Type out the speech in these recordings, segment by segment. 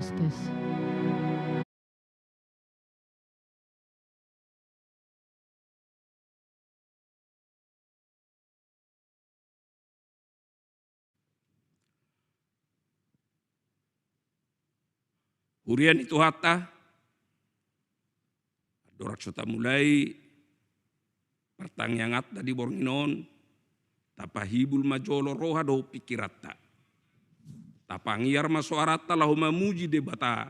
Tes. Hurian itu hatta, dorak sota mulai pertanyaan di bornginon, tapahibul majolo roha do pikirata. Tapangiar masuarata lahu mamuji debata.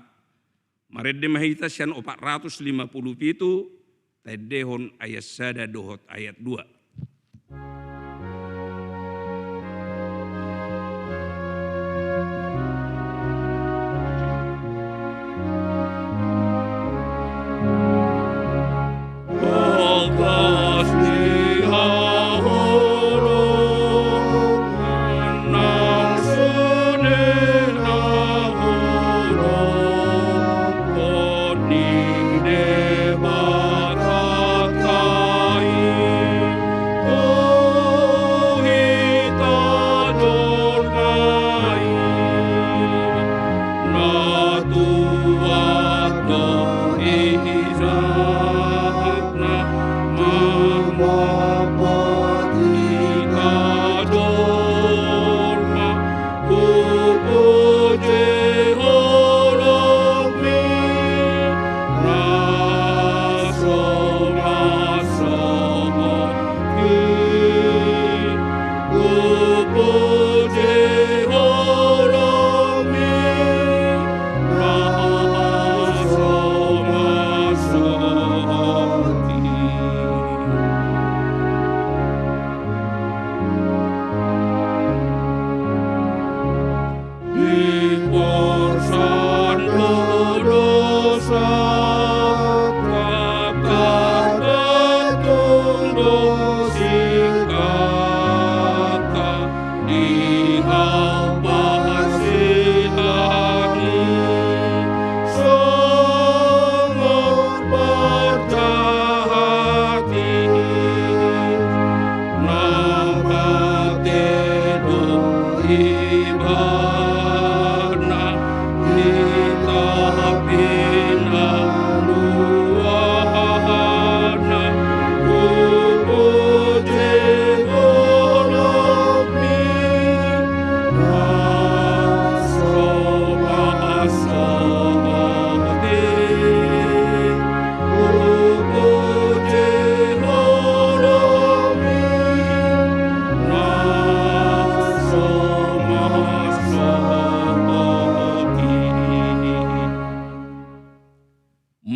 Maredde mahita sian 457, tedehon ayat sada dohot ayat 2.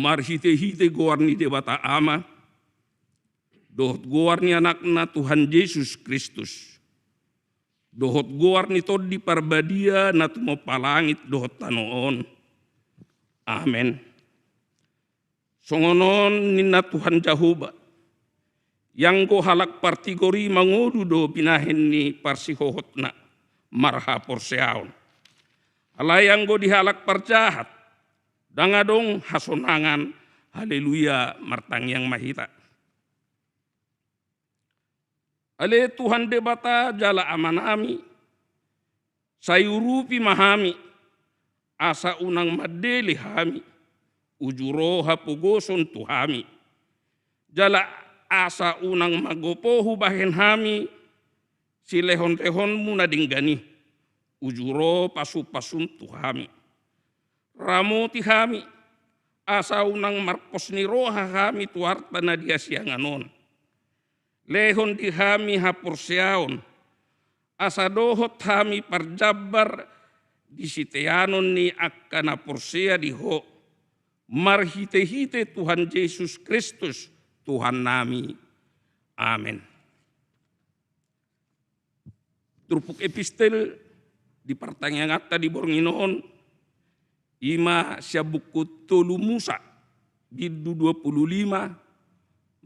Marhite-hite goarni debata ama, dohot goarni anakna Tuhan Yesus Kristus. Dohot goarni todi parbadia natumo palangit dohot tanoon. Amen. Songonon nina Tuhan Jahoba, yang go halak partigori mangodu do pinahen ni parsihohotna marha porseaon. Alayang go dihalak parjahat, dangadong hasonangan, haleluya martang yang mahita. Ale Tuhan debata jala amanami, sayurupi mahami, asa unang madeli hami, ujuroha pugoson tuhami. Jala asa unang magopohu bahen hami, silehon-lehon muna dinggani, ujuro pasu-pasum tuhami. Ramoti hami, asa unang marpos ni roha hami tuarta na dia sianganon. Lehon di hami hapurseaon, asa dohot hami parjabar di siteanon ni akkana pursea di ho. Marhite-hite Tuhan Yesus Kristus, Tuhan nami. Amen. Turpuk epistel di pertanyaan di bornginoon, ima syabukut tolu Musa, bidu 25,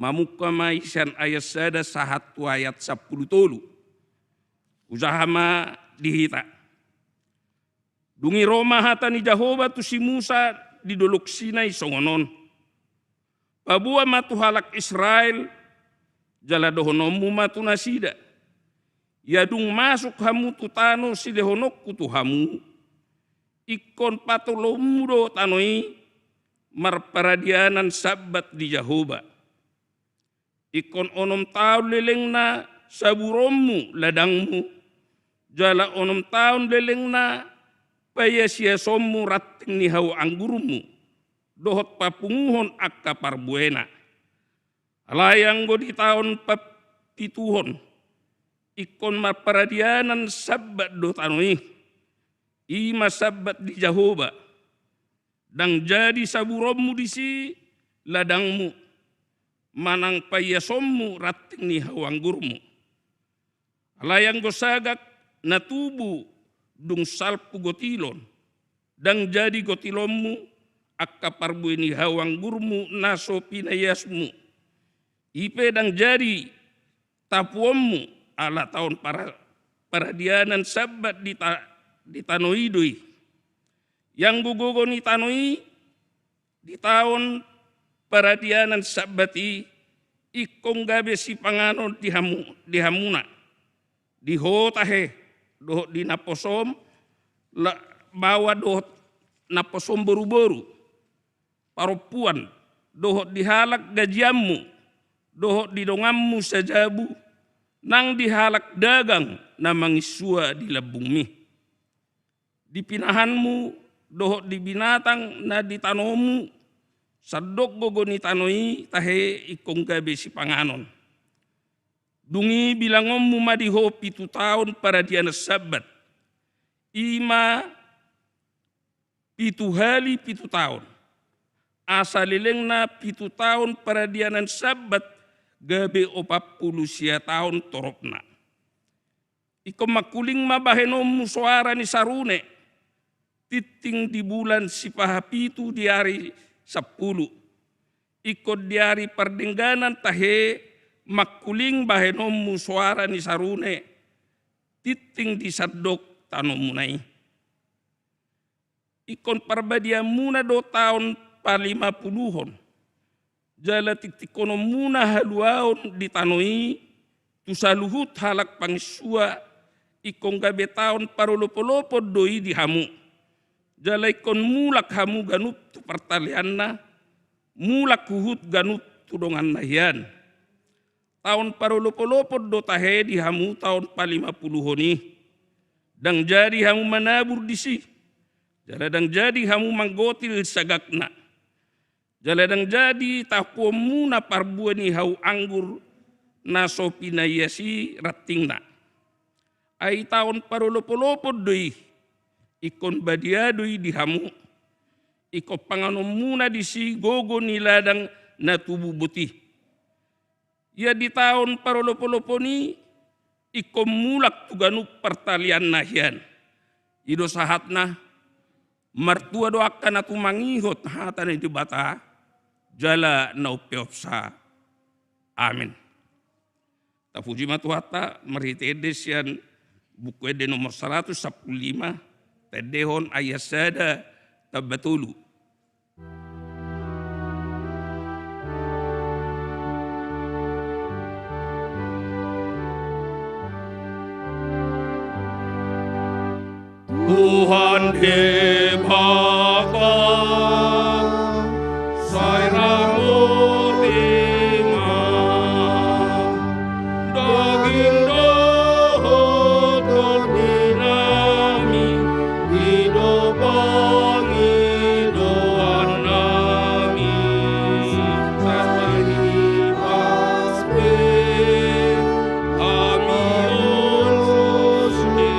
mamuka maisan ayat sada sahatu ayat 10 tolu. Usahama dihita. Dungi Roma hata ni Jahoba tu si Musa di dolok Sinai songonon. Pabua matu halak Israel, jala dohonomu matu nasida. Yadung masuk hamu tutano si dehonok kutu hamu. ikon patolomudo tanoi marparadianan sabat di Jahoba. Ikon onom tahun lelengna saburommu ladangmu, jala onom tahun lelengna payasia sommu ratting ni hau anggurmu, dohot papunguhon akka parbuena. Alayang go di tahun papituhon, ikon marparadianan sabat do tanoi, ima sabat di Jahoba, dang jadi saburommu disi ladangmu, manang payasommu ratting ni hawanggurmu. Alayang go sagak natubu dung salpu gotilon, dang jadi gotilommu akka parbueni hawanggurmu naso pinayasmu. Ipe dang jadi tapuommu ala tahun paradianan sabat di tanoi doi. Yang gugogo ni tanoi di tahun paradianan sabati ikong gabe si panganon di hamuna di hotahe doh di naposom bawa doh naposom boru-boru paropuan doh dihalak gajiammu doh di dongammu sajabu nang dihalak dagang na mangisua di labungmi di pinahanmu doh di binatang na di tanomu sadok gogo ni tanoi tahe ikong gabe si panganon. Dungi bilangommu madiho 7 tahun paradianan sabat. Ima 7 hari 7 tahun. Asalilengna 7 tahun paradianan sabat gabe 40 sia tahun toropna. Iko makuling mabahenommu suara ni sarune. Titing di bulan sipahapitu di hari 10. Ikut di hari perdengganan tahe makuling bahenommu suara ni sarune. Titing di sadok tanomunai. Ikon parbadiamuna 2 tahun pa50-hon. Jala titikonomuna haluaon di tanoi. Tusaluhut halak pangisua. Ikon gabe tahun parolopo-lopo doi di hamu. Jalai kon mulak hamu ganup tu pertalianna, mulak huhut ganup tu dongan nahian. Tahun parolopo-lopo do tahe di hamu tahun pa50 honi. Dang jadi hamu manabur disi. Jala dang jadi hamu manggotil sagakna. Jala dang jadi tapuomuna parbuani hau anggur naso pinayasi ratingna. Ai tahun parolopo-lopo doi. Ikon badiadoi di hamu, iko panganomuna di si gogo ni ladang na tubuh butih. Ya di tahun parolopo-lopo ni, iko mulak tuganu pertalian nahian. Ido sahatna, martua doakan atu mangihot hatan di bata, jala na upeopsa. Amin. Tapuji matuhata, meritedes yan buku ede nomor 115, Tedehon ayat sada tabatulu. Tuhan hebat, sairamu timah, daging dohot dinami, hidup panghidupan nami, sasari pasbe, amin susni.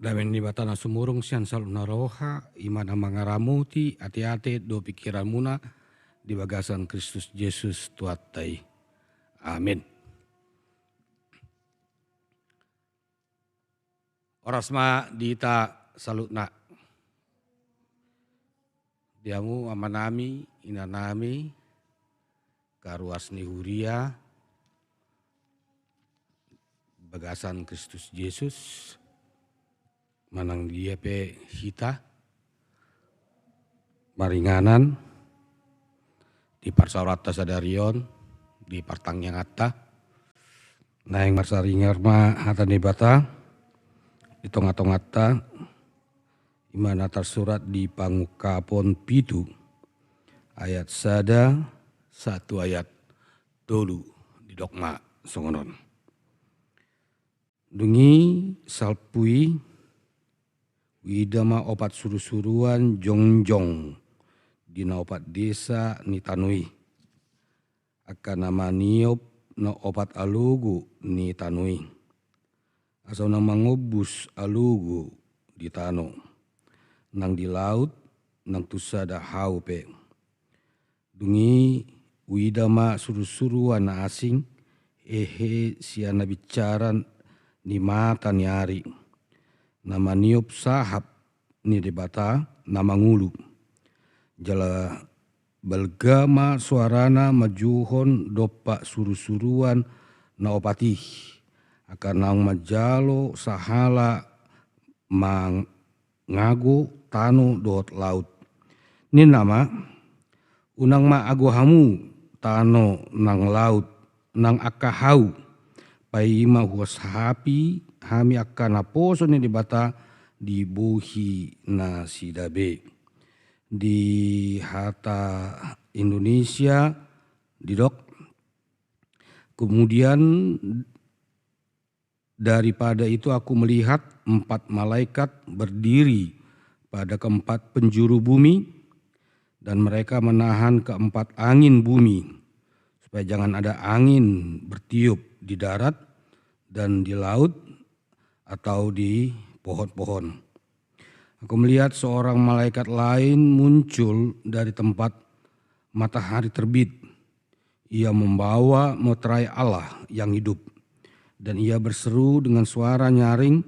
Damen ni batana sumurung sian saluna roha, imana mangaramuti, ati-ati do pikiran muna di bagasan Kristus Yesus tuatai. Amin. Orasma dita salutna. Diamu amanami, inanami, karuasni huria, bagasan Kristus Yesus, manang dia pe hita, maringanan, di parsaurata sadarion, di partang yang atta, naeng marsaringar ma hata nebata, di tonga-tonga atta, imana tersurat di pangukapon pitu, ayat sada, satu ayat dolu di dogma songonon. Dungi salpui, widama opat suru-suruan jongjong, dina opat desa ni tanui, akan nama niop na opat alugu ni tanui, asal nama ngobus alugu di tano, nang di laut, nang tusada haupe. Dungi widama suru-suruan na asing, ehe siana bicaran ni mata ni ari, nama niop sahab ni debata nama ngulu, jala belgama suarana majuhon dopa suru-suruan na opatih, akan nang majalo sahala mangago tano dot laut. Ini nama unang maago hamu tano nang laut nang akahau paima huas hapi hami akan naposo ni dibata di buhi na sidabe di hata Indonesia di dok. Kemudian daripada itu aku melihat 4 malaikat berdiri pada keempat penjuru bumi, dan mereka menahan keempat angin bumi supaya jangan ada angin bertiup di darat dan di laut atau di pohon-pohon. Aku melihat seorang malaikat lain muncul dari tempat matahari terbit. Ia membawa meterai Allah yang hidup, dan ia berseru dengan suara nyaring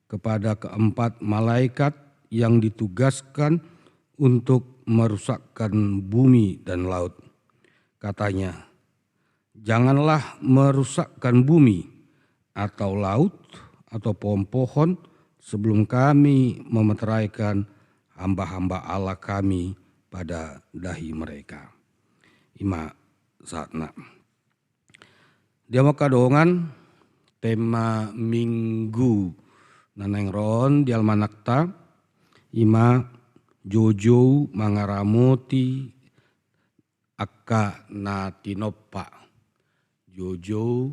kepada keempat malaikat yang ditugaskan untuk merusakkan bumi dan laut. Katanya, janganlah merusakkan bumi atau laut atau pohon-pohon sebelum kami memeteraikan hamba-hamba Allah kami pada dahi mereka. Ima satna. Dia makadongan tema minggu naneng ron di almanakta ima jojo mangaramoti akka na tinoppa. Jojo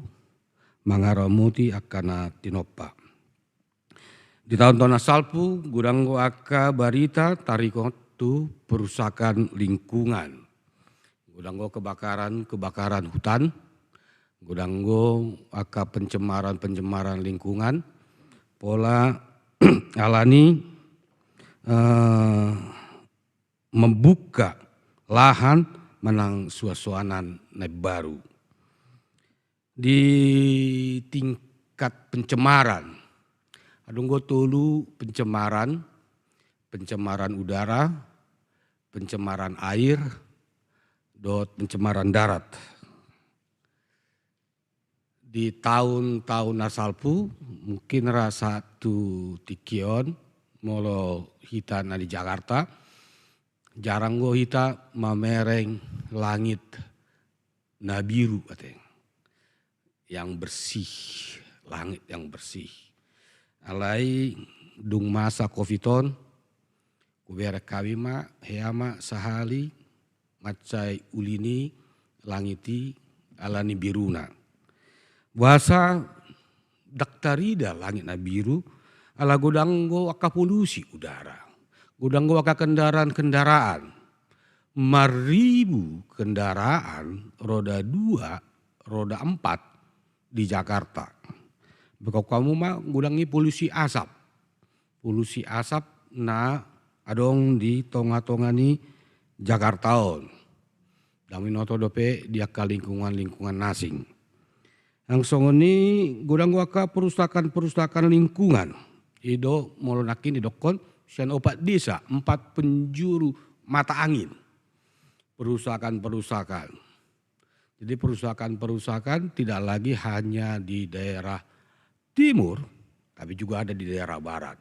mangaramoti akka na tinoppa. Di tahun-tahun asalpu gudanggo akka barita tarikotu perusakan lingkungan. Gudanggo kebakaran hutan. Gudanggo akka pencemaran lingkungan. Pola alani membuka lahan menang suasuanan baru. Di tingkat pencemaran, adunggo tulu pencemaran udara, pencemaran air, pencemaran darat. Di tahun-tahun asalpu mungkin satu tikion molo hita na di Jakarta, jarang go hita mamereng langit na biru kateng, yang bersih, langit yang bersih. Alai dung masa covidon, kubera kawima heama sahali macai ulini langiti alani biruna. Bahasa daktarida langit na biru, ala godanggo aka polusi udara. Godanggo aka kendaraan. 1000 kendaraan roda 2, roda 4 di Jakarta. Bekau kamu mah gudangi polusi asap. polusi asap na adong di tonga-tongani Jakartaon. Dami noto dope dia ka lingkungan nasing. Ang songoni gudang waka perusakan lingkungan. Ido molonakin idokon sian opat desa 4 penjuru mata angin. Perusakan. Jadi perusakan tidak lagi hanya di daerah timur, tapi juga ada di daerah barat.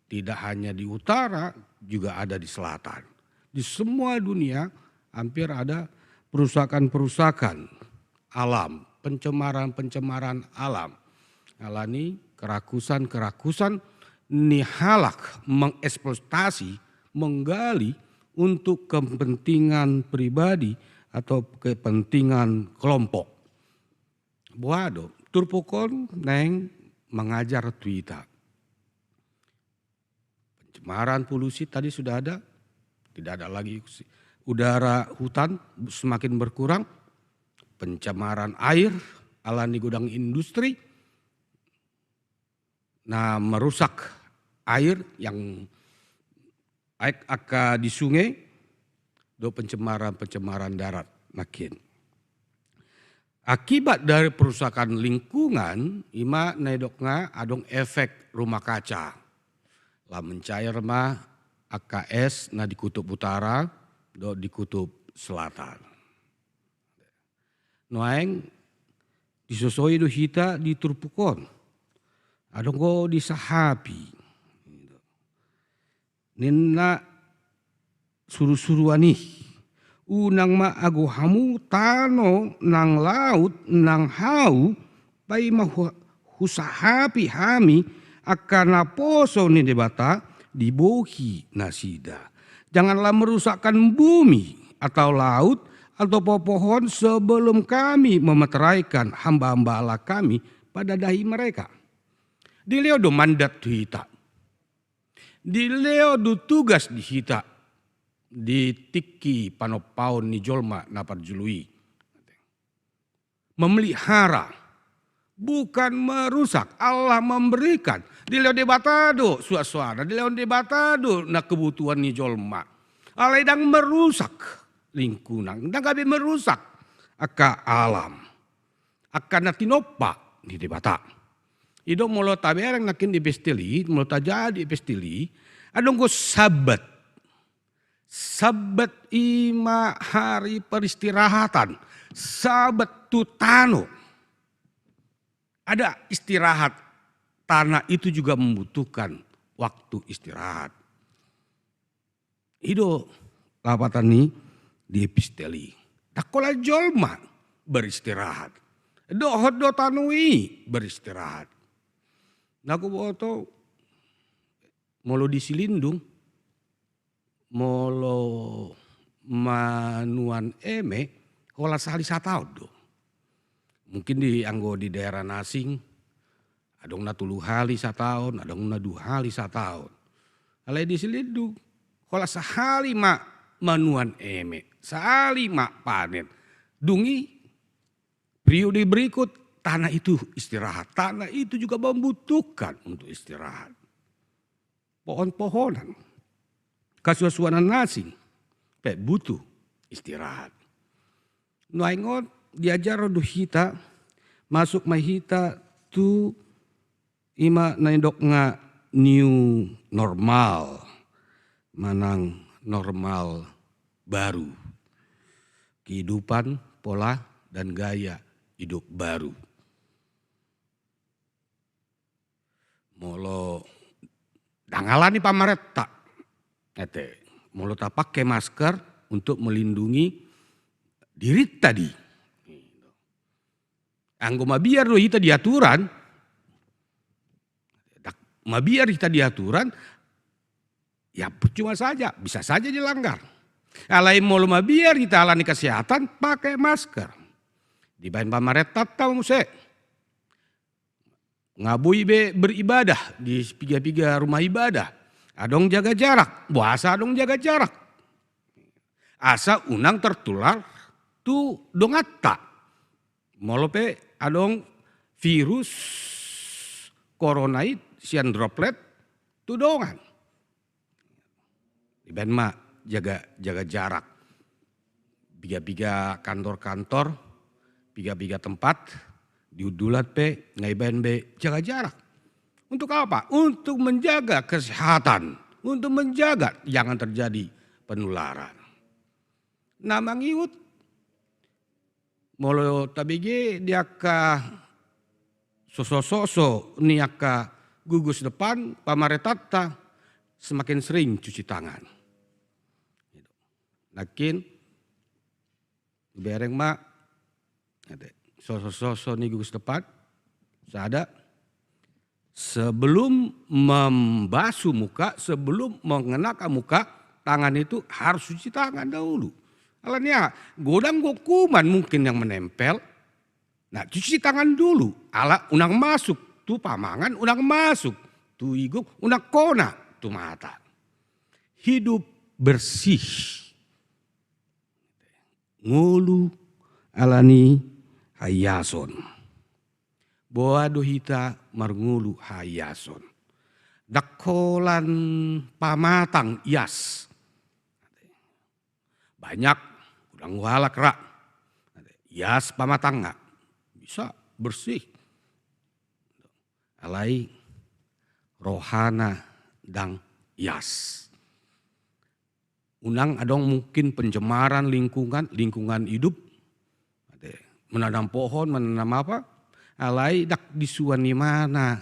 Tidak hanya di utara, juga ada di selatan. Di semua dunia hampir ada perusakan alam, pencemaran alam. Alani kerakusan nihalak mengeksploitasi, menggali untuk kepentingan pribadi atau kepentingan kelompok. Boado, turpokon neng mengajar Twitter. Pencemaran polusi tadi sudah ada, tidak ada lagi. Udara hutan semakin berkurang, pencemaran air alani gudang industri, nah merusak air yang akan di sungai, do pencemaran darat makin. Akibat dari perusakan lingkungan, ima naidokna adong efek rumah kaca. Lah mencair mah AKS na di kutub utara, do di kutub selatan. Noeng disosoi do hita di turpukon. Adong go di sahapi. Nina suruh-suruani. Unang maago hamu tano nang laut nang hau pai mahusahapi hami akan naposo ni debata dibohi nasida. Janganlah merusakkan bumi atau laut atau pohon sebelum kami memeteraikan hamba-hamba Allah kami pada dahi mereka. Dileo do mandat hita. Dileo do tugas di hita. Di tiki panopaun ni jolma napar jului. Memelihara, bukan merusak. Allah memberikan. Dileo debatado suasana, dileo debatado na kebutuhan ni jolma. Allah sedang merusak lingkungan, sedang kabe merusak aka alam. Akan natinopa ni debata. Ido molo taberang nakin di bestili, molo tajadi bestili, adong go sabat. Sabat ima hari peristirahatan, sabat tutano. Ada istirahat, tanah itu juga membutuhkan waktu istirahat. Ido lapatan ni di episteli. Takola jolma beristirahat. Do tanui beristirahat. Naku boto molo disilindung. Molo manuan eme kola sali satau do. Mungkin di anggo di daerah nasing adong na 3 hali sataun, adong na 2 hali sataun. Alai di silindung kola sahali mak manuan eme, sahali mak panen. Dungi periode berikut tanah itu istirahat. Tanah itu juga membutuhkan untuk istirahat. Pohon-pohonan. Kasuasuanan nasing, butuh istirahat. Nuaingon diajar do hita, masuk mahita tu ima naindok nga new normal, manang normal baru. Kehidupan, pola dan gaya hidup baru. Molo dangalani pamaret tak. Molo ta pakai masker untuk melindungi diri tadi. Anggo mabiar do hita diaturan, mabiar hita diaturan, ya percuma saja, bisa saja dilanggar. Alai molo mabiar hita alani kesehatan, pakai masker. Dibain pamaret tata muse. Ngabui be beribadah di piga-piga rumah ibadah. Adong jaga jarak, puasa adong jaga jarak. Asa unang tertular tu dongata. Molope adong virus coronait sian droplet tudongan. Di ben mak jaga jarak. Biga-biga kantor-kantor, biga-biga tempat, diudulat pe, ngai ben be, jaga jarak. Untuk apa? Untuk menjaga kesehatan, untuk menjaga jangan terjadi penularan. Nama ngiut, molo tabigi diaka soso niaka gugus depan pamaretata semakin sering cuci tangan. Lakin bereng mak soso ni gugus depan sada sebelum membasuh muka, sebelum mengenakan muka, tangan itu harus cuci tangan dahulu. Alanya godang kuman mungkin yang menempel. Nah cuci tangan dulu. Ala unang masuk. Tu pamangan unang masuk. Tu iguk unang kona. Tu mata. Hidup bersih. Ngulu alani hayason. Boa dohita marngulu hayason. Dakolan pamatang yas. Banyak udang walak rak. Yas pamatang nggak bisa bersih. Alai rohana dang yas. Unang adong mungkin pencemaran lingkungan hidup. Menanam pohon, menanam apa. Alai dak disuan di mana.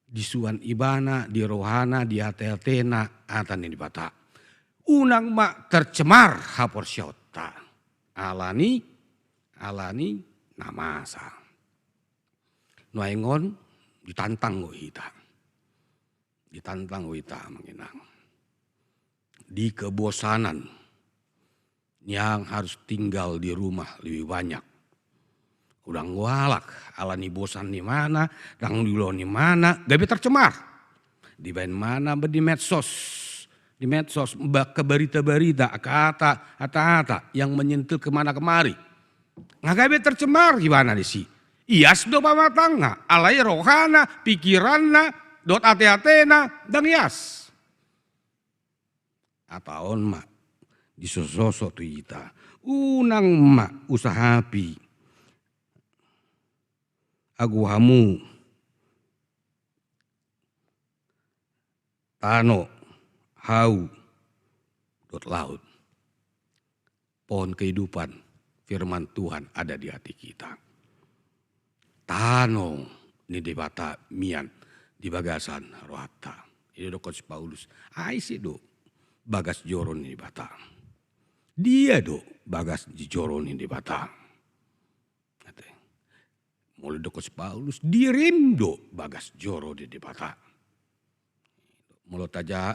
Disuan ibana, di rohana, di ateltena, atan di bata. Unang mak tercemar hapor syota. Alani namasa. Nuaingon ditantang go hita. Ditantang go hita menginang. Di kebosanan yang harus tinggal di rumah lebih banyak. Udang walak alani bosan di mana, dang dulu di mana, gabe tercemar. Di bain mana di medsos. Di medsos, ke berita-berita, kata yang menyentuh kemana kemari. Ngagabe tercemar gimana di si? Ias do pamatang nga, alai rohana, pikiranna, dot ate-atena, dan ias. Ataon mak, disososok tu ita. Unang mak usahapi. Aguhamu. Tano. Hau, dot laut, pohon kehidupan, firman Tuhan ada di hati kita. Tano, ni debata mian, di bagasan rohata. Ini do Coach Paulus, aisi do bagas joron ni bata. Dia do bagas joron ni bata. Mulai do Coach Paulus, dirim do bagas joro di bata. Mulut aja.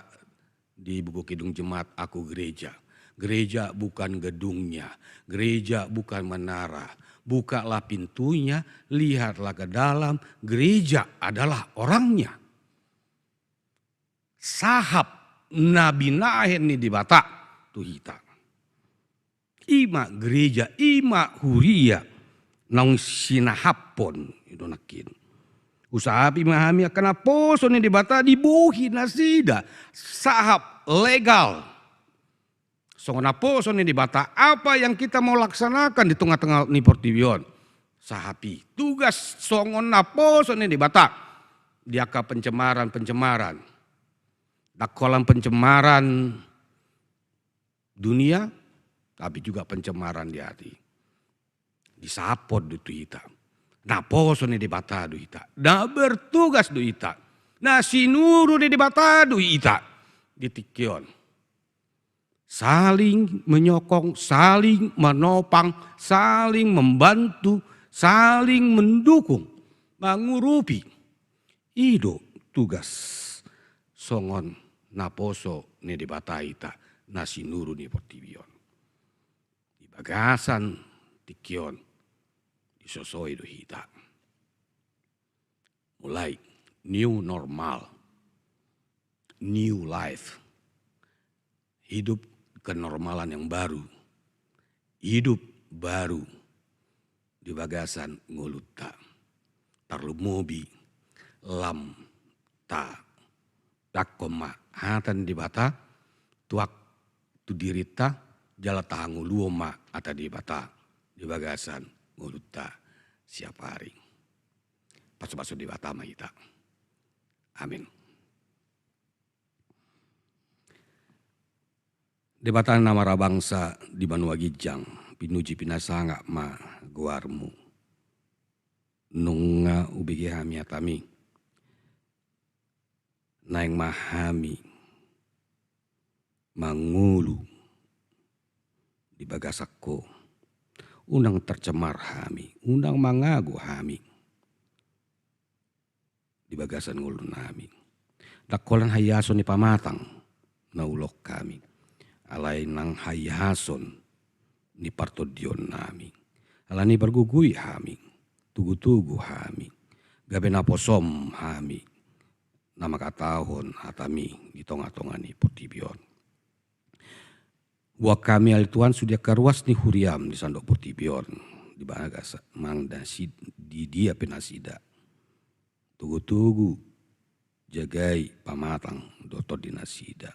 Di buku Kidung Jemaat aku gereja. Gereja bukan gedungnya. Gereja bukan menara. Bukalah pintunya, lihatlah ke dalam. Gereja adalah orangnya. Sahab Nabi Nahen ni dibata. Tuhita. Ima gereja, ima huria. Nang sinahapon. Itu nakin. Usahapi memahami karena poso ni dibata dibuhi nasida. Sahab legal. Songona poso ni dibata apa yang kita mau laksanakan di tengah-tengah ni portibion. Sahapi tugas songona poso ni dibata. Diaka pencemaran. Dakolam pencemaran dunia. Tapi juga pencemaran di hati. Disapot itu hitam. Nah poso ni dibata du ita. Nah bertugas du ita. Nah sinuru ni dibata du ita. Ditikion. Saling menyokong, saling menopang, saling membantu, saling mendukung. Mengurupi. Ido tugas songon na poso ni dibata ita. Nah sinuru ni portibion. Di bagasan tikion. Sosoi do hita. Mulai new normal. New life. Hidup kenormalan yang baru. Hidup baru. Di bagasan nguluta. Tarlu mobi. Lam ta. takkom ma hatan di bata tuak tu dirita jala tangu luo ma ata di bata di bagasan nguluta siapa hari pasu-pasu di bata ma ita. Amin. Debatan nama bangsa di Banua Gijang pinuji pinasanga ma guarmu nunga ubigi hami atami naeng mahami mangulu di bagasakko unang tercemar hami unang mangagu hami di bagasan ngulu nami dakolan hayason ni pamatang na ulok kami alay nang hayason ni partodion nami alani bergugui hami tugu-tugu hami gabe na posom hami nama katahon hatami di tonga-tonga ni Portibion. Wa kami al Tuhan sudah karuas ni huriam di sandok Portibion di bagas mang dan di dia penasida. Tugu-tugu jagai pamatang dotor dinasida.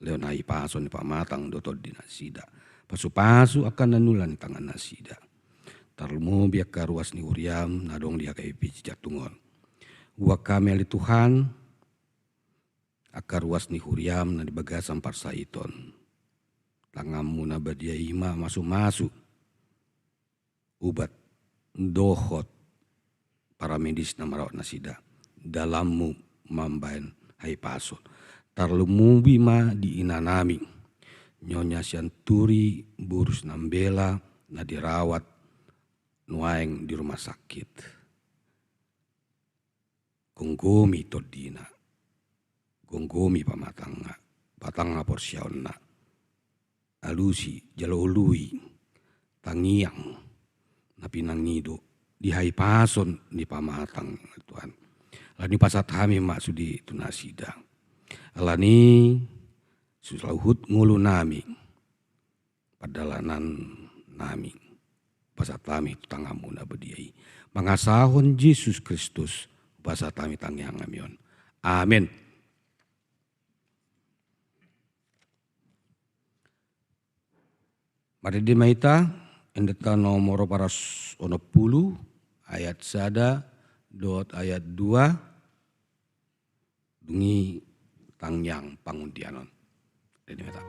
Leonai pason ni pamatang dotor dinasida. Pasu-pasu akan nanulan tangan nasida. Tarmu biak karuas ni huriam nadong dia kai pici jatungon. Wa kami ali Tuhan akar ruas ni huriam na di bagasan parsaiton. Tangamu na badia ima masu-masu. Ubat dohot para medis na marawat nasida. Dalammu mambayan hai pason. Tarlumubi ma di inanami. Nyonya sianturi burus nambela na dirawat nuaeng di rumah sakit. Gonggomi todina, gonggomi pamatanga, patanga porsiaonna, alusi jalaului, tangiang, napinangido, dihai pason di pamatang Tuhan. Alani pasat hami maksudi tunasida. Alani suslauhut ngulu nami, padalanan nami, pasat kami tangamu na bediai. Mangasahon Yesus Kristus. Bahasa tami tangiang amion. Amin. Mari di maita endeta nomor paras 10 ayat sada dot ayat 2 dungi tangiang panguntianon. Di maita.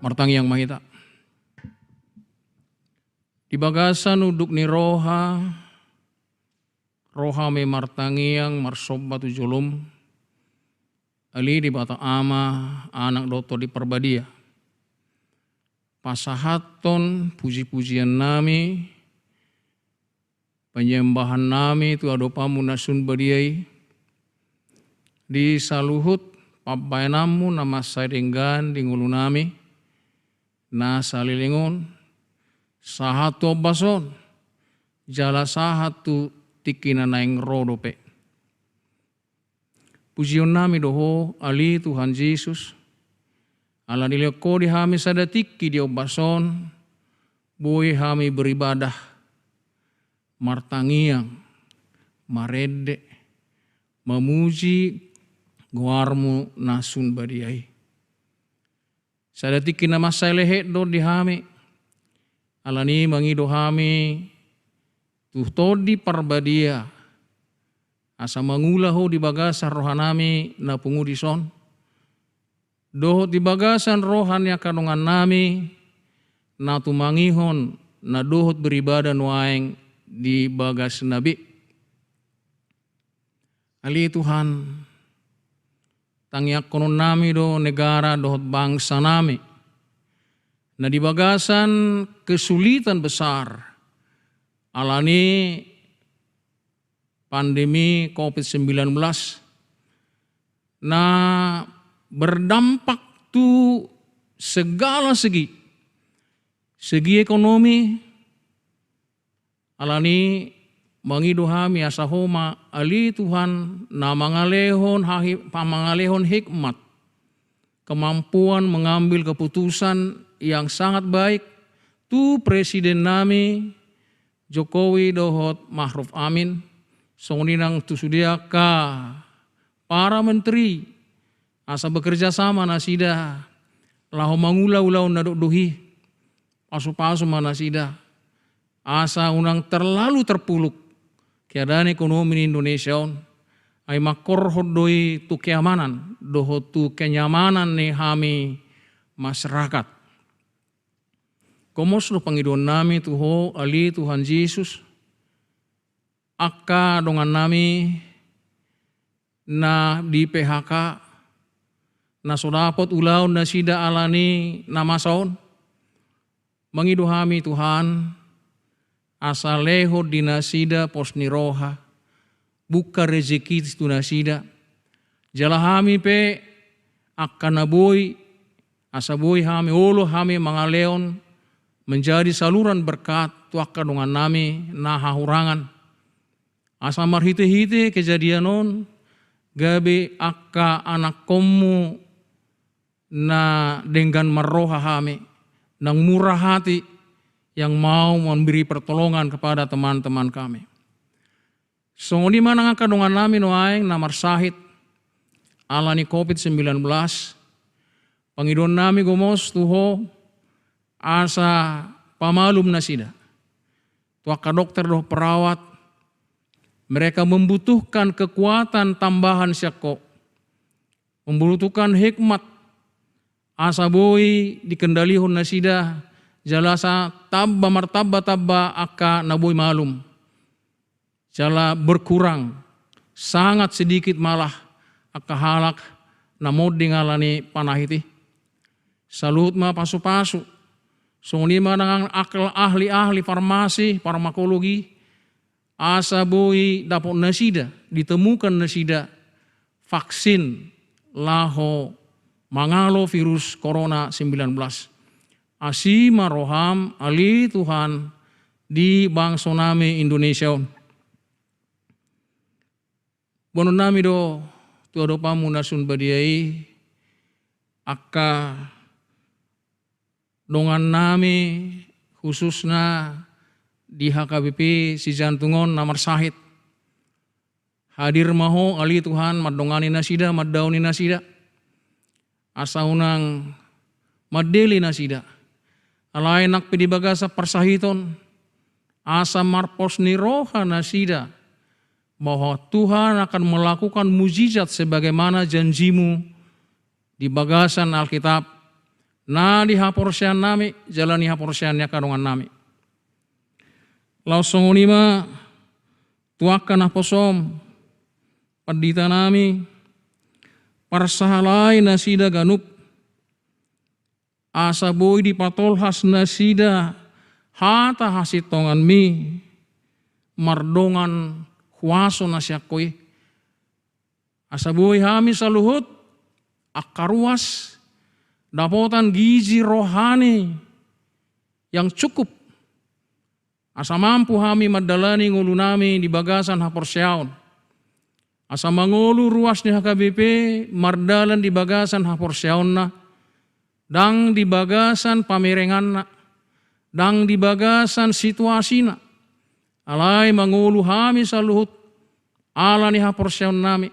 Martang yang mahita. Di bagasan uduk ni roha, rohame martangiang marsobatu jolom, ali di bata ama anak doto di perbadia. Pasahaton puji-pujian nami, penyembahan nami tu adopamu nasun badiai, di saluhut pabainamu nama saidenggan di ngulu nami, na salilingon, sahatu obason, jala sahatu tikina naing rodope. Pujion nami doho ali Tuhan Yesus, ala nileko di hami sadatiki di obason, boy hami beribadah, martangiang, marede, memuji guarmu nasun badiai. Sadatiki nama sailehe do di hami, ala ni mangido hami, tuh todi parbadia, asa mangulahu di bagasan rohanami na pungudison, doho di bagasan rohan ya kanungan nami, na tumangihon na dohot beribadah nuaeng di bagas nabi. Ali Tuhan, tangyak konon nami do negara dohot bangsa nami, na di bagasan kesulitan besar, alani pandemi COVID-19 na berdampak tu segala segi ekonomi, alani mangido hami asahoma ali Tuhan na mangalehon hikmat, kemampuan mengambil keputusan yang sangat baik tu presiden nami Jokowi dohot Ma'ruf Amin, songinang tu sudiaka para menteri asa bekerja sama nasida lahu mangulau-ulau naduk duhi pasu-pasu manasida asa unang terlalu terpuluk keadaan ekonomi Indonesia ay makorhod doi tu keamanan doho tu kenyamanan ni hami masyarakat. Komos lo pangidon nami tuho ali Tuhan Yesus, akka dongan nami na di PHK, na sodapot ulaw na sida alani na masaon, mangido hami Tuhan, asaleho di nasida pos ni roha, buka rezeki tu nasida, jalahami pe akka naboy, asaboy hami olo hami mangaleon, menjadi saluran berkat tuaka dengan nami na hahurangan. Asa marhite-hite kejadianon gabe akka anak komu na dengan maroha hami nang murah hati yang mau memberi pertolongan kepada teman-teman kami. Songoni mana ngaka dengan nami noaeng namar sahid alani COVID-19 pangidon nami gomos tuho asa pamalum nasida. Tuaka dokter doh perawat, mereka membutuhkan kekuatan tambahan syako, membutuhkan hikmat, asa boy dikendalihon nasida, jalasa tabba martabba tabba akka naboy malum. Jala berkurang, sangat sedikit malah akka halak namoding alani panahiti. Salut ma pasu-pasu. Songlima dengan ahli-ahli farmasi, farmakologi, asa boy dapat nasida, ditemukan nasida vaksin laho mangalo virus corona 19. Asima roham ali Tuhan di bangsa nami Indonesia. Bono nami do tuado pamu nasun badiai akka dongan nami khususnya di HKBP si jantungon namar sahid. Hadir maho ali Tuhan madongani nasida, maddauni nasida. Asa unang madeli nasida. Alay nak pidibagasa persahiton. Asa marpos ni roha nasida. Bahwa Tuhan akan melakukan mujizat sebagaimana janjimu di bagasan Alkitab. Na di haporsian nami, jalani haporsiannya kadongan nami. Langsung unima tuaka na posom, padita nami, parsahalay na sida ganup, asa boy di patolhas na sida, hata hasitongan mi, mardongan huwaso na siya koy. Asa boy hami sa luhut, akaruas, dapotan gizi rohani yang cukup. Asa mampu hami madalani ngulu nami di bagasan haporsyaon. Asa mangulu ruas ni HKBP mardalan di bagasan haporsyaon na, dang di bagasan pamerengan na, dang di bagasan situasi na. Alay mangulu hami sa luhut, ala ni haporsyaon nami.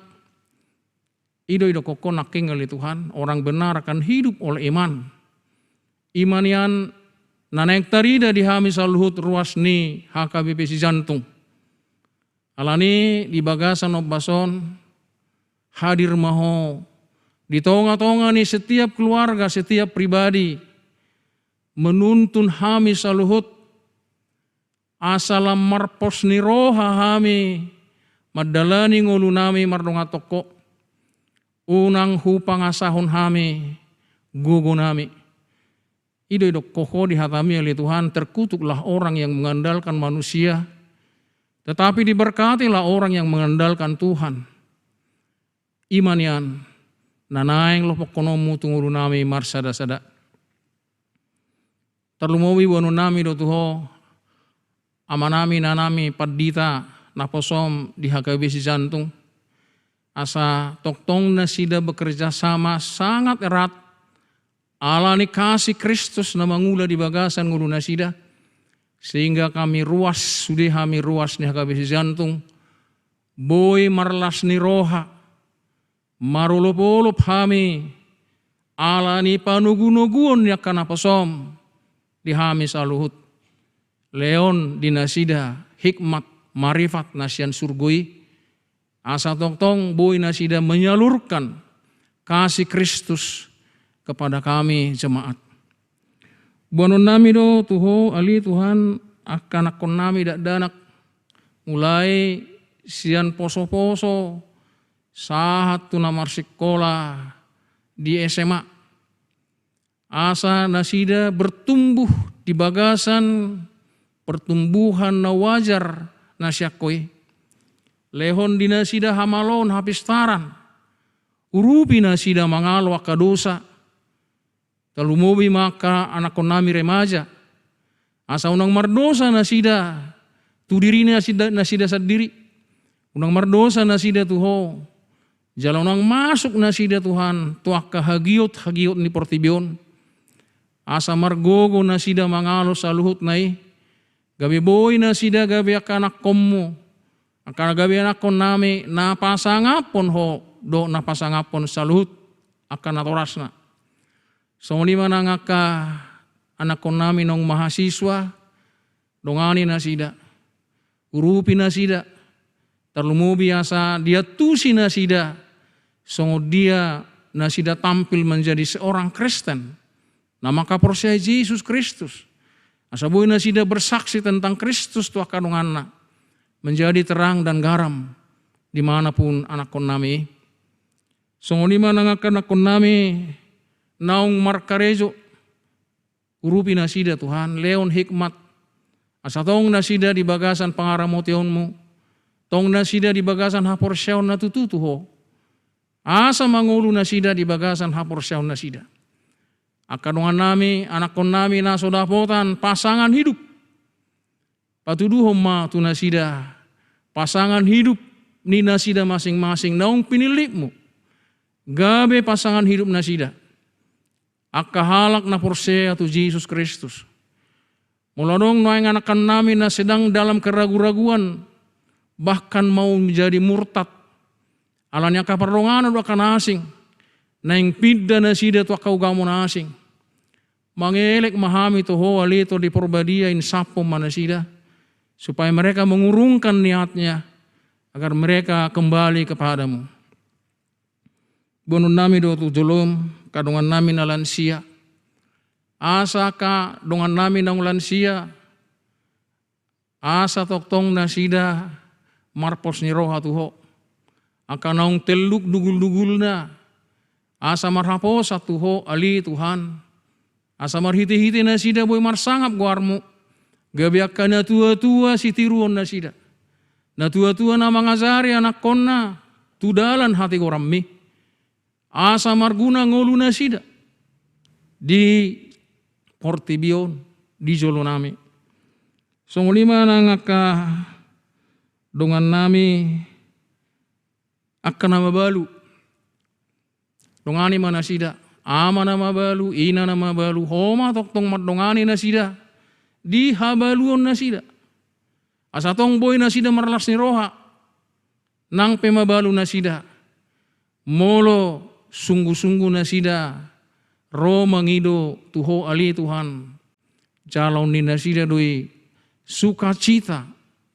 Ido koko naking oleh Tuhan, orang benar akan hidup oleh iman. Iman yang nanek tarida di hami saluhut ruas ni HKBP si jantung. Alani di bagasan obbason hadir maho di tonga-tonga ni setiap keluarga, setiap pribadi menuntun hami saluhut asalam marpos ni roha hami madalani ngulu nami mardonga toko unang hupang asahon hami gugu nami. Ido koho dihatami oleh Tuhan, terkutuklah orang yang mengandalkan manusia, tetapi diberkatilah orang yang mengandalkan Tuhan. Iman yan, nanaing lopok konomu tunguru nami marsada-sada. Terlumowi wanu nami do tuho, amanami nanami padita naposom di HKBP si jantung. Asa toktong na sida bekerja sama sangat erat. Alani kasih Kristus na mangula di bagasan ngulu nasida, sehingga kami ruas, sudah kami ruas ni HKBP jantung, boy marlas ni roha, marulop-ulop kami, alani panugu-nuguan ya kana posom, di kami saluhut, leon di nasida, hikmat, marifat nasian surgoi, asa tong-tong boy nasida menyalurkan kasih Kristus kepada kami jemaat. Buanon nami do tuho ali Tuhan akan akon nami dak danak mulai sian poso-poso sahat tuna marsikola di SMA. Asa nasida bertumbuh di bagasan pertumbuhan na wajar nasyakoi. Lehon di nasida hamalon hapistaran. Urupi nasida mangalo akadosa. Talumobi maka anak nami remaja. Asa unang mardosa nasida. Tu diri nasida sendiri. Unang mardosa nasida tuho. Jalan unang masuk nasida Tuhan. Tuak hagiot ni portibion. Asa margogo nasida mangalo saluhut nai. Gabi boy nasida gabi akanak kommu. Akana gabi anak kon nami napasangapon ho. Do napasangapon saluhut. Akan atorasna. So lima nangaka anak kon nami nong mahasiswa dongani nasida urupi nasida terlumubi asa dia tusi nasida so dia nasida tampil menjadi seorang Kristen nama kaporsia Yesus Kristus asa boy nasida bersaksi tentang Kristus tu akan dongana menjadi terang dan garam dimanapun anak kon nami so lima nangaka anak kon nami naung markarejo urupi nasida Tuhan leon hikmat asa tong nasida di bagasan pangaramotionmu tong nasida di bagasan haporsyaon na tututuho asa mangulu nasida di bagasan haporsyaon nasida akadongan nami anak kon nami na sodapotan pasangan hidup patuduhom ma tu nasida pasangan hidup ni nasida masing-masing naung pinilipmu gabe pasangan hidup nasida akahalak na porsea tu Yesus Kristus. Muladong noeng anakan nami na sedang dalam keraguan-raguan bahkan mau menjadi murtad. Alanya kapardongan do akan asing. Naing pidda na sida tu akaugamu na asing. Mangelek mahami tu ho alito di porbadia insapom manasida supaya mereka mengurungkan niatnya agar mereka kembali kepadamu. Bonun nami do tu jolom kadongan nami na lansia. Asa ka dongan nami na lansia. Asa toktong na sida marpos ni roha tuho. Akanaung teluk dugul-dugulna. Asa marhapos at tuho ali Tuhan. Asa marhiti-hiti na sida boy marsangap guarmu. Gabiak ka na tua-tua si tiruon na sida. Na tua-tua na mangazari anak konna. Tudalan hati gorammi. Asa marguna ngolu na sida. Di Portibion, di Jolonami. Songulima nang dongan nami akan nama balu. Dongani mana sida, ama nama balu, ina nama balu, homa toktong mat dongani na sida, di habaluon na sida. Asatong boy na sida marlas ni roha, nang pemabalu na sida, molo sungguh-sungguh na sida, ro mangido tuho ali Tuhan, jalon ni na sida doi sukacita,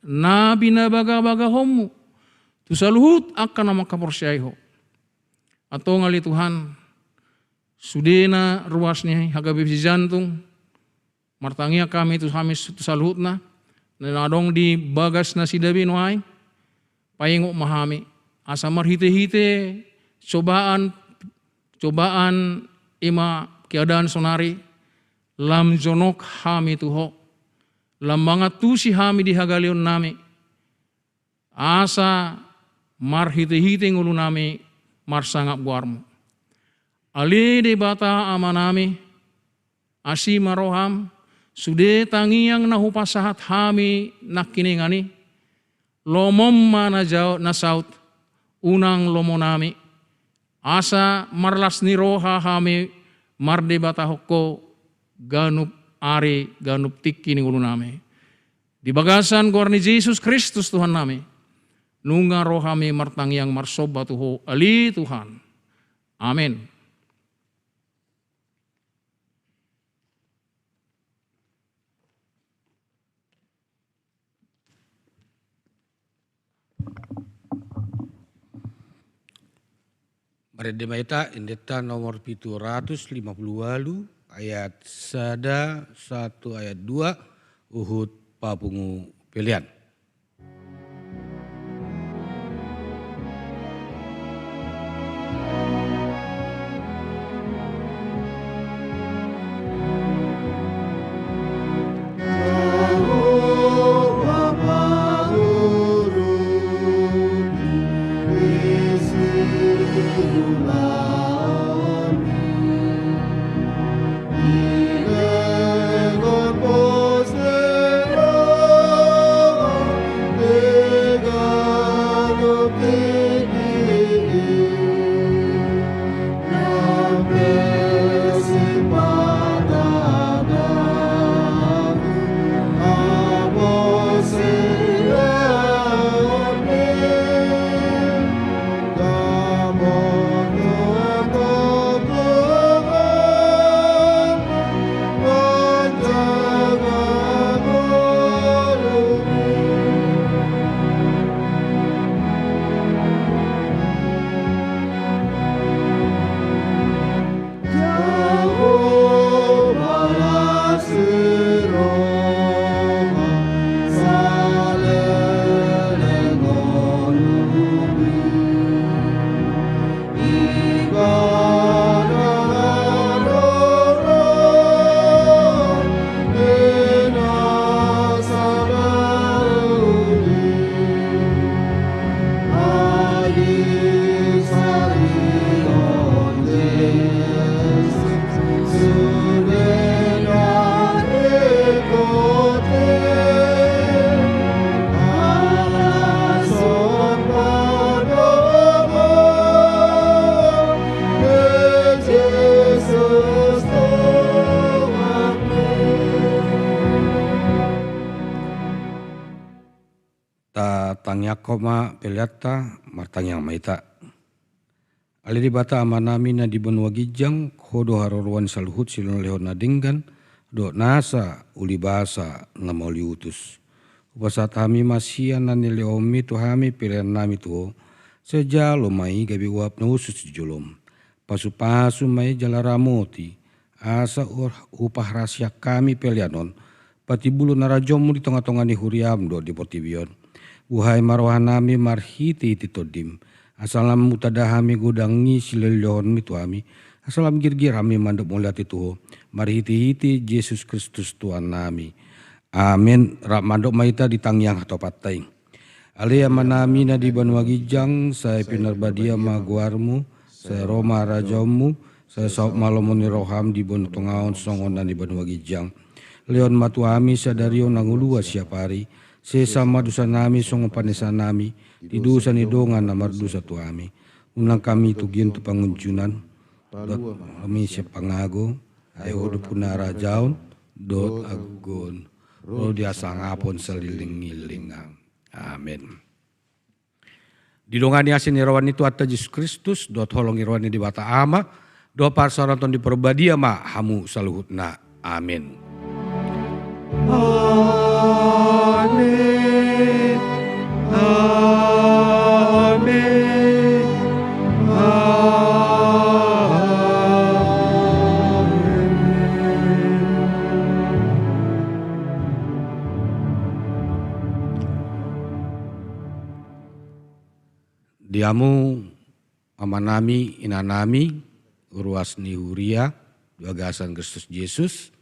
nabi na baga-baga homu, tu saluhut akan nama kaporsyaiho. Atau ngali Tuhan, sudena ruasnya hagabi si jantung, martangia kami tu saluhut na, nadong di bagas na si dabi noai, payengok mahami, asa marhite-hite, cobaan ima keadaan sonari, lam jonok hami tuho, lam bangat tu si hami di hagalion nami, asa marhite-hite ngulu nami, marsangap guarmu. Ali de bata amanami, asi maroham, sude tangiang nahupasahat hami nakiningani, lomom mana jauh nasaut, unang lomonami, asa marlas ni roha hami, marde bata hoko, ganup ari, ganup tiki ni ulunami. Di bagasan guarni Yesus Kristus Tuhan nami, nunga rohami martangiang marsoba tuho ali Tuhan. Amin. Mari demaita indeta nomor 750 ayat 1 ayat 2 Uhud Papungu pilihan. Tangya koma peliata martangyang maita. Ali di bata amanami na di benua gijang kodo haroruan saluhut silon lehon nadinggan do nasa uli basa na mauli utus. Upasat hami masian na nileomi tu hami pilihan nami tu sejalo mai gabi uap na usus di jolom. Pasu-pasu mai jalaramoti asa upah rahasia kami pelianon pati bulu narajomu di tengah-tengah ni huriam do di Portibion. Uhai marwahanami marhiti titodim. Asalam mutadahami gudangi silelyon mituami. Asalam girgir hami manduk mulyati tuho. Marhiti-hiti Yesus Kristus Tuhan nami. Amin. Rak manduk maita ditangyang atau patay. Alia manami na di banwagijang. Saya pinarbadia maguarmu. Saya Roma rajamu. Saya sauk malomoni roham di bonutungaon songon dan di banwagijang. Leon matuami sadario nangulua siapari. Sesama dosa nami songo panesa nami. Di dosa ni dongan namar dosa tuami. Unang kami tugian tu panguncunan. Dot kami siap pangago. Ayo do punara jaun. Dot agon. Ro dia sangapon seliling-ngilingang. Amin. Di dongan yasin irawan itu atta Yesus Kristus. Dot holong irawan di bata ama. Doa parsaranton di perbadia ma hamu saluhutna. Amin. Amin. Amin. Diamu amanami inanami uruas ni huria bagasan Kristus Yesus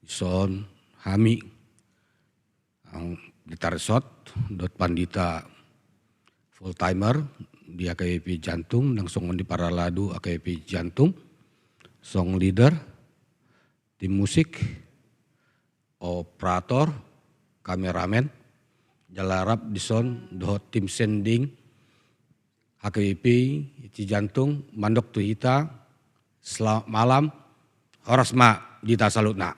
son hami ang ditarsot dot pandita full timer di AKP Jantung nang songon di Paraladu AKP Jantung song leader tim musik operator kameramen jalarap dison dot tim sending AKP Jantung mandok tu hita selamat malam horas ma dita salutna.